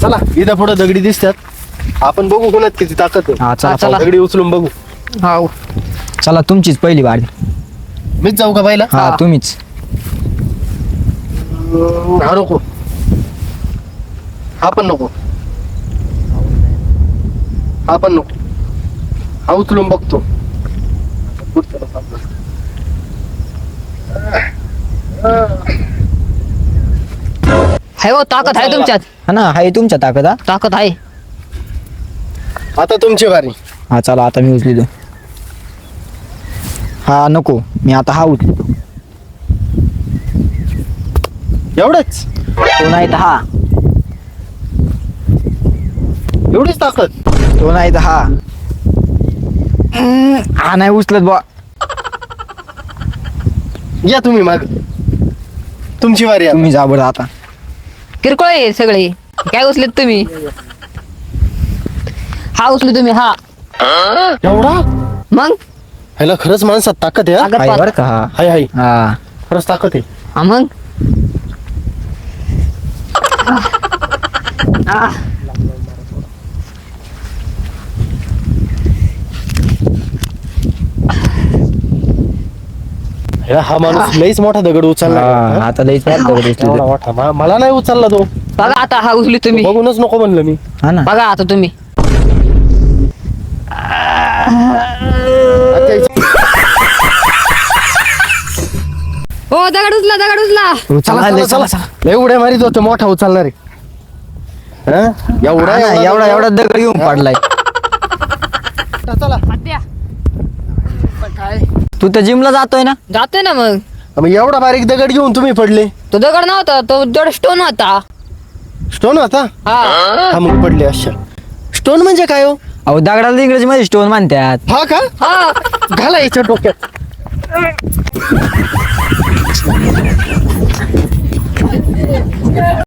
चला इथं पुढे दगडी दिसतात, आपण बघू कोणात किती ताकद आहे. हा चला चला. दगडी उचलून बघू. हाव. चला तुमचीच पहिली वाढ. मीच जाऊ का पहिला? हा हा. तुम्हीच. हा नको, हा पण नको, हा पण नको, हा उचलून बघतो. हाय हो, ताकद आहे तुमच्यात. हा ना, हाय तुमच्या ताकद हा. ताकद आहे. आता तुमची वारी. हा चला आता मी उचलितो. हा नको, मी आता हा उचलितो. एवढंच? तो नाही तर हा, एवढीच ताकद? तो नाही तर हा. हा नाही उचलत बा. या तुम्ही माग, तुमची वारी आता. तुम्ही जा बरं आता. किरकोळ आहे सगळे. काय उचलेत तुम्ही? हा उचले तुम्ही. हा एवढा? मग ह्याला खरंच माणसात ताकद आहे हा? ताकद हाय पाहत. बरं का हा. हाय हाय, हा खरंच ताकद आहे. हा मग आ, ह्याला हा माणूस लईच मोठा दगड उचलला. हा, आता लईच मोठा दगड उचलतो. एवढा मोठा मला नाही उचलला तो. बघा आता हा उचली तुम्ही. बघूनच नको म्हणलं मी. हा ना. बघा आता तुम्ही. हो दगड उचला, दगड उचला. चला चला चला चला, लय उड्या मारित होतो मोठा उचलणार आहे. एवढा हा ना, एवढा एवढा दगड घेऊन पडलाय. चला. तू तर जिमला जातोय ना. जातोय ना मग. मग एवढा बारीक दगड घेऊन तुम्ही पडले? तो दगड नव्हता, तो दगड स्टोन होता. स्टोन होता? हा हा मग पडले अशा. स्टोन म्हणजे काय हो? अहो दगडाला इंग्रजी मध्ये स्टोन म्हणतात. हा का? हा घाला याच्या डोक्यात.